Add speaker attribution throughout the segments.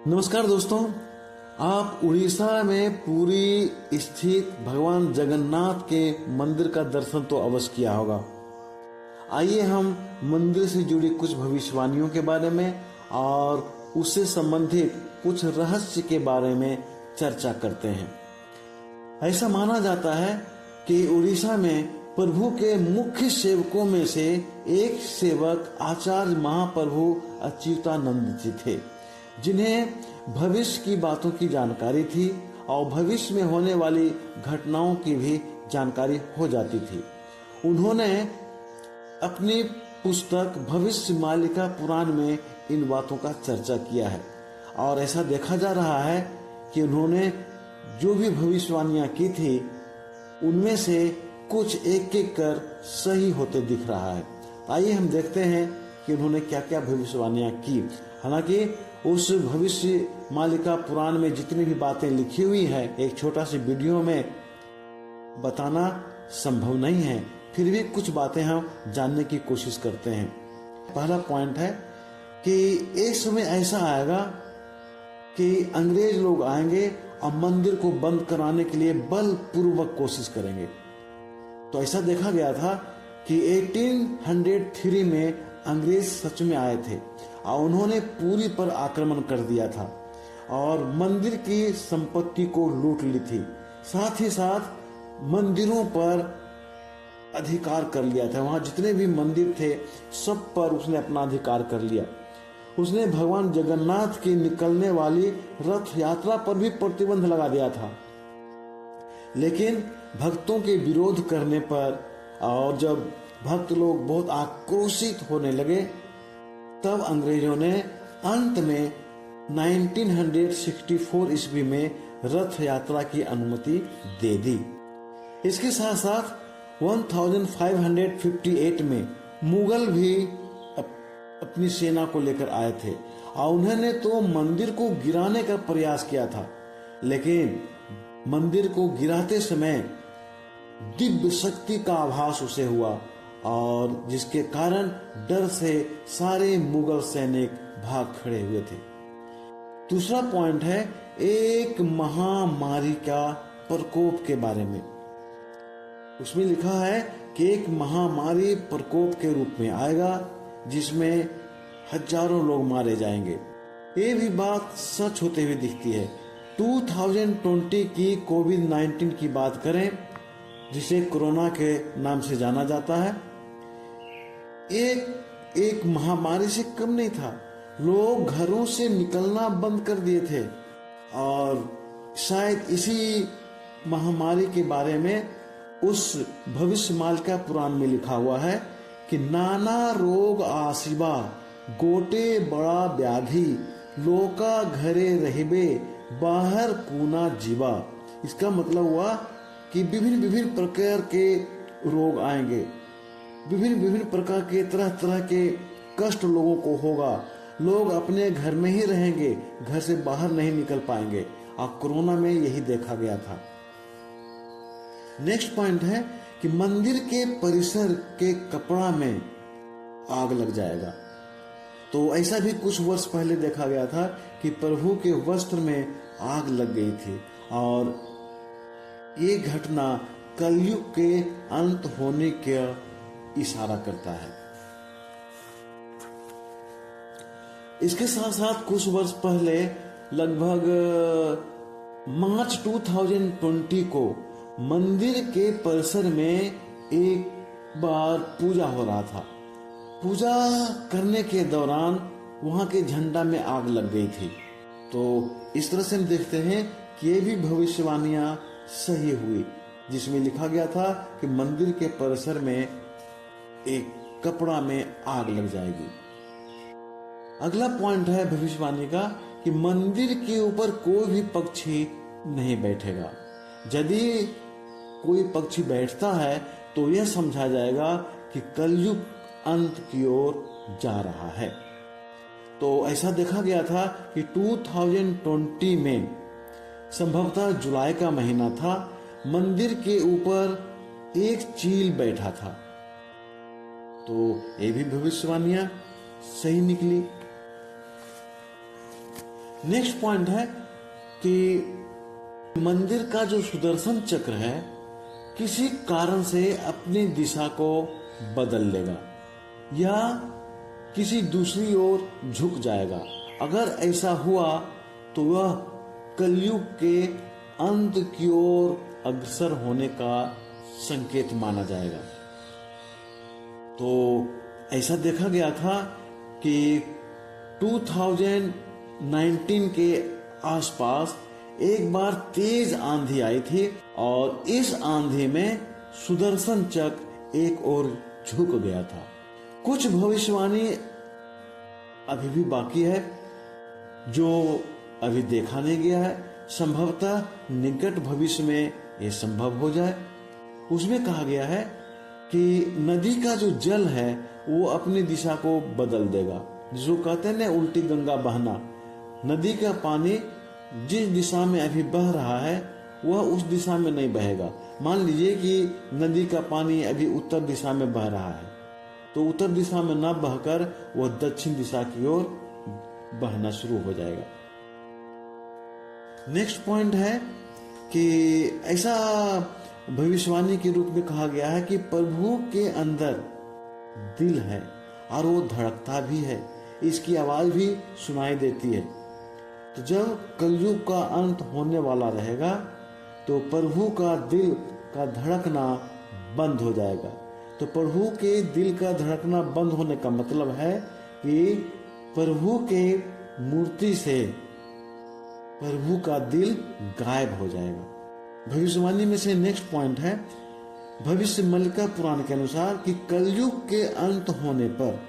Speaker 1: नमस्कार दोस्तों, आप उड़ीसा में पुरी स्थित भगवान जगन्नाथ के मंदिर का दर्शन तो अवश्य किया होगा। आइए हम मंदिर से जुड़ी कुछ भविष्यवाणियों के बारे में और उससे संबंधित कुछ रहस्य के बारे में चर्चा करते हैं। ऐसा माना जाता है कि उड़ीसा में प्रभु के मुख्य सेवकों में से एक सेवक आचार्य महाप्रभु अच्युतानंद जी थे, जिन्हें भविष्य की बातों की जानकारी थी और भविष्य में होने वाली घटनाओं की भी जानकारी हो जाती थी। उन्होंने अपनी पुस्तक भविष्य मालिका पुराण में इन बातों का चर्चा किया है और ऐसा देखा जा रहा है कि उन्होंने जो भी भविष्यवाणियां की थी उनमें से कुछ एक एक कर सही होते दिख रहा है। आइए हम देखते हैं कि उन्होंने क्या क्या भविष्यवाणियां की। हालांकि उस भविष्य मालिका पुराण में जितनी भी बातें लिखी हुई है एक छोटा सी वीडियो में बताना संभव नहीं है, फिर भी कुछ बातें हम जानने की कोशिश करते हैं। पहला पॉइंट है कि एक समय ऐसा आएगा कि अंग्रेज लोग आएंगे और मंदिर को बंद कराने के लिए बलपूर्वक कोशिश करेंगे। तो ऐसा देखा गया था कि 1803 में अंग्रेज सच में आए थे और उन्होंने पुरी पर आक्रमण कर दिया था और मंदिर की संपत्ति को लूट ली थी। साथ ही साथ मंदिरों पर अधिकार कर लिया था। वहां जितने भी मंदिर थे सब पर उसने अपना अधिकार कर लिया। उसने भगवान जगन्नाथ की निकलने वाली रथ यात्रा पर भी प्रतिबंध लगा दिया था। लेकिन भक्तों के विरोध करने पर और जब भक्त लोग बहुत आक्रोशित होने लगे तब अंग्रेजों ने अंत में 1964 ईस्वी में रथ यात्रा की अनुमति दे दी। इसके साथ साथ 1558 में मुगल भी अपनी सेना को लेकर आए थे और उन्होंने तो मंदिर को गिराने का प्रयास किया था, लेकिन मंदिर को गिराते समय दिव्य शक्ति का आभास उसे हुआ और जिसके कारण डर से सारे मुगल सैनिक भाग खड़े हुए थे। दूसरा पॉइंट है एक महामारी का प्रकोप के बारे में। उसमें लिखा है कि एक महामारी प्रकोप के रूप में आएगा जिसमें हजारों लोग मारे जाएंगे। ये भी बात सच होते हुए दिखती है। 2020 की कोविड-19 की बात करें, जिसे कोरोना के नाम से जाना जाता है, एक महामारी से कम नहीं था। लोग घरों से निकलना बंद कर दिए थे और शायद इसी महामारी के बारे में उस भविष्य मालिका पुराण में लिखा हुआ है कि नाना रोग आसिबा गोटे बड़ा व्याधि लोका घरे रहिबे बाहर कूना जीवा। इसका मतलब हुआ कि विभिन्न प्रकार के रोग आएंगे, विभिन्न प्रकार के तरह तरह के कष्ट लोगों को होगा। लोग अपने घर में ही रहेंगे, घर से बाहर नहीं निकल पाएंगे और कोरोना में यही देखा गया था। नेक्स्ट पॉइंट है कि मंदिर के परिसर के कपड़ा में आग लग जाएगा। तो ऐसा भी कुछ वर्ष पहले देखा गया था कि प्रभु के वस्त्र में आग लग गई थी और ये घटना कलयुग के अंत होने का इशारा करता है। इसके साथ साथ कुछ वर्ष पहले लगभग मार्च 2020 को मंदिर के परिसर में एक बार पूजा हो रहा था। पूजा करने के दौरान वहां के झंडा में आग लग गई थी। तो इस तरह से हम देखते हैं कि ये भी भविष्यवाणियां सही हुई, जिसमें लिखा गया था कि मंदिर के परिसर में एक कपड़ा में आग लग जाएगी। अगला पॉइंट है भविष्यवाणी का कि मंदिर के ऊपर कोई भी पक्षी नहीं बैठेगा। यदि कोई पक्षी बैठता है तो यह समझा जाएगा कि कलयुग अंत की ओर जा रहा है। तो ऐसा देखा गया था कि 2020 में संभवतः जुलाई का महीना था, मंदिर के ऊपर एक चील बैठा था। तो ये भी भविष्यवाणियां सही निकली। नेक्स्ट पॉइंट है कि मंदिर का जो सुदर्शन चक्र है किसी कारण से अपनी दिशा को बदल लेगा या किसी दूसरी ओर झुक जाएगा। अगर ऐसा हुआ तो वह कलयुग के अंत की ओर अग्रसर होने का संकेत माना जाएगा। तो ऐसा देखा गया था कि 2019 के आसपास एक बार तेज आंधी आई थी और इस आंधी में सुदर्शन चक्र एक ओर झुक गया था। कुछ भविष्यवाणी अभी भी बाकी है जो अभी देखा नहीं गया है। संभवतः निकट भविष्य में यह संभव हो जाए। उसमें कहा गया है कि नदी का जो जल है वो अपनी दिशा को बदल देगा। जो कहते हैं ना उल्टी गंगा बहना, नदी का पानी जिस दिशा में अभी बह रहा है वह उस दिशा में नहीं बहेगा। मान लीजिए कि नदी का पानी अभी उत्तर दिशा में बह रहा है तो उत्तर दिशा में न बहकर वह दक्षिण दिशा की ओर बहना शुरू हो जाएगा। नेक्स्ट पॉइंट है कि ऐसा भविष्यवाणी के रूप में कहा गया है कि प्रभु के अंदर दिल है और वो धड़कता भी है, इसकी आवाज भी सुनाई देती है। तो जब कलयुग का अंत होने वाला रहेगा तो प्रभु का दिल का धड़कना बंद हो जाएगा। तो प्रभु के दिल का धड़कना बंद होने का मतलब है कि प्रभु के मूर्ति से प्रभु का दिल गायब हो जाएगा। भविष्यवाणी में से नेक्स्ट पॉइंट है भविष्य मल्लिका पुराण के अनुसार कि कलयुग के अंत होने पर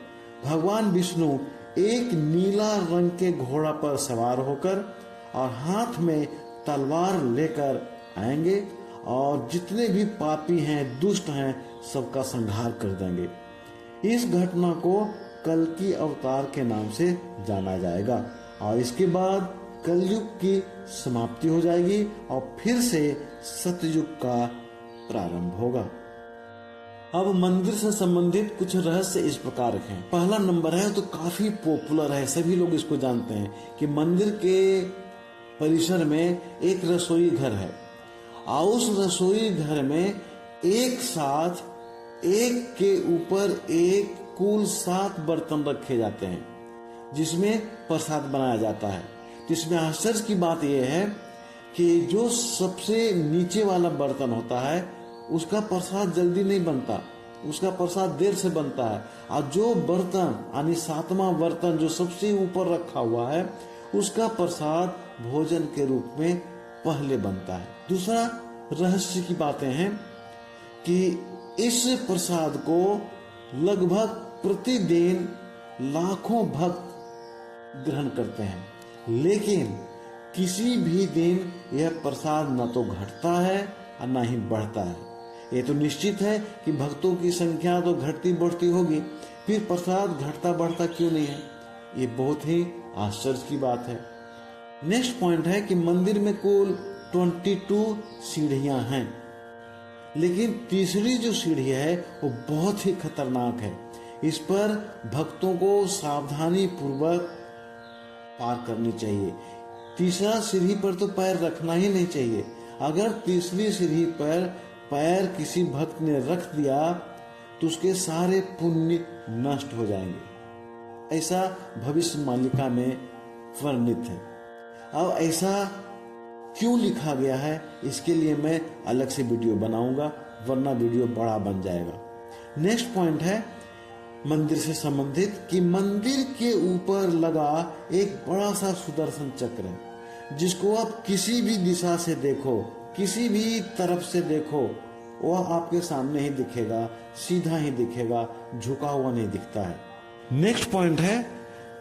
Speaker 1: भगवान विष्णु एक नीला रंग के घोड़ा पर सवार होकर और हाथ में तलवार लेकर आएंगे और जितने भी पापी हैं, दुष्ट हैं, सबका संहार कर देंगे। इस घटना को कल्कि अवतार के नाम से जाना जाएगा और इसके बाद कलयुग की समाप्ति हो जाएगी और फिर से सतयुग का प्रारंभ होगा। अब मंदिर से संबंधित कुछ रहस्य इस प्रकार हैं। पहला नंबर है तो काफी पॉपुलर है, सभी लोग इसको जानते हैं कि मंदिर के परिसर में एक रसोई घर है और उस रसोई घर में एक साथ एक के ऊपर एक कुल 7 बर्तन रखे जाते हैं जिसमें प्रसाद बनाया जाता है। इसमें आश्चर्य की बात यह है कि जो सबसे नीचे वाला बर्तन होता है उसका प्रसाद जल्दी नहीं बनता, उसका प्रसाद देर से बनता है और जो बर्तन यानी 7वां बर्तन जो सबसे ऊपर रखा हुआ है उसका प्रसाद भोजन के रूप में पहले बनता है। दूसरा रहस्य की बातें हैं कि इस प्रसाद को लगभग प्रतिदिन लाखों भक्त ग्रहण करते हैं, लेकिन किसी भी दिन यह प्रसाद न तो घटता है और न ही बढ़ता है। ये तो निश्चित है कि भक्तों की संख्या तो घटती बढ़ती होगी, फिर प्रसाद घटता बढ़ता क्यों नहीं है? ये बहुत ही आश्चर्य की बात है। नेक्स्ट पॉइंट है कि मंदिर में कुल 22 सीढ़ियां हैं, लेकिन तीसरी जो सीढ़ी है वो बहुत ही खतरनाक है। इस पर भक्तों को सावधानी पूर्वक पार करनी चाहिए। तीसरा सीढ़ी पर तो पैर रखना ही नहीं चाहिए। अगर तीसरी सीढ़ी पर पैर किसी भक्त ने रख दिया तो उसके सारे पुण्य नष्ट हो जाएंगे, ऐसा भविष्य मालिका में वर्णित है। अब ऐसा क्यों लिखा गया है इसके लिए मैं अलग से वीडियो बनाऊंगा, वरना वीडियो बड़ा बन जाएगा। नेक्स्ट पॉइंट है मंदिर से संबंधित कि मंदिर के ऊपर लगा एक बड़ा सा सुदर्शन चक्र है जिसको आप किसी भी दिशा से देखो, किसी भी तरफ से देखो, वह आपके सामने ही दिखेगा, सीधा ही दिखेगा, झुका हुआ नहीं दिखता है। नेक्स्ट पॉइंट है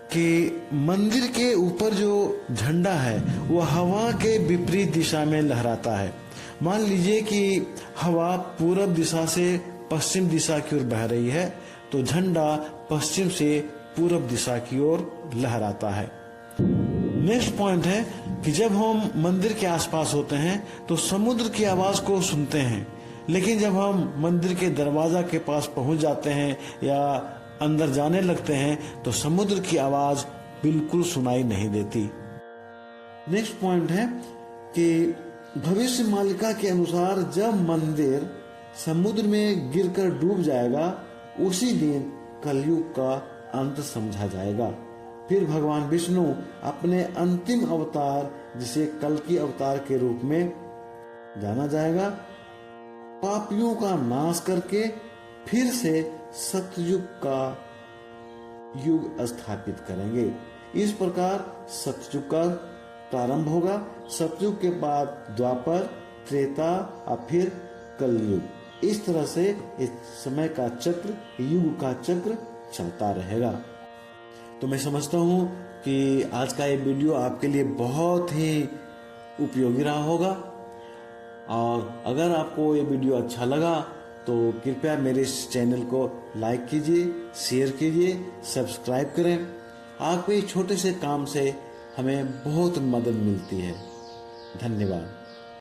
Speaker 1: कि मंदिर के ऊपर जो झंडा है वह हवा के विपरीत दिशा में लहराता है। मान लीजिए कि हवा पूरब दिशा से पश्चिम दिशा की ओर बह रही है तो झंडा पश्चिम से पूरब दिशा की ओर लहराता है। नेक्स्ट पॉइंट है कि जब हम मंदिर के आसपास होते हैं तो समुद्र की आवाज को सुनते हैं, लेकिन जब हम मंदिर के दरवाजा के पास पहुंच जाते हैं या अंदर जाने लगते हैं तो समुद्र की आवाज बिल्कुल सुनाई नहीं देती। नेक्स्ट पॉइंट है कि भविष्य मालिका के अनुसार जब मंदिर समुद्र में गिरकर डूब जाएगा उसी दिन कलयुग का अंत समझा जाएगा। फिर भगवान विष्णु अपने अंतिम अवतार जिसे कल्कि अवतार के रूप में जाना जाएगा पापियों का नाश करके फिर से सतयुग का युग स्थापित करेंगे। इस प्रकार सतयुग का प्रारंभ होगा। सतयुग के बाद द्वापर, त्रेता और फिर कलयुग। इस तरह से इस समय का चक्र, युग का चक्र चलता रहेगा। तो मैं समझता हूँ कि आज का ये वीडियो आपके लिए बहुत ही उपयोगी रहा होगा। और अगर आपको ये वीडियो अच्छा लगा तो कृपया मेरे इस चैनल को लाइक कीजिए, शेयर कीजिए, सब्सक्राइब करें। आपके छोटे से काम से हमें बहुत मदद मिलती है। धन्यवाद।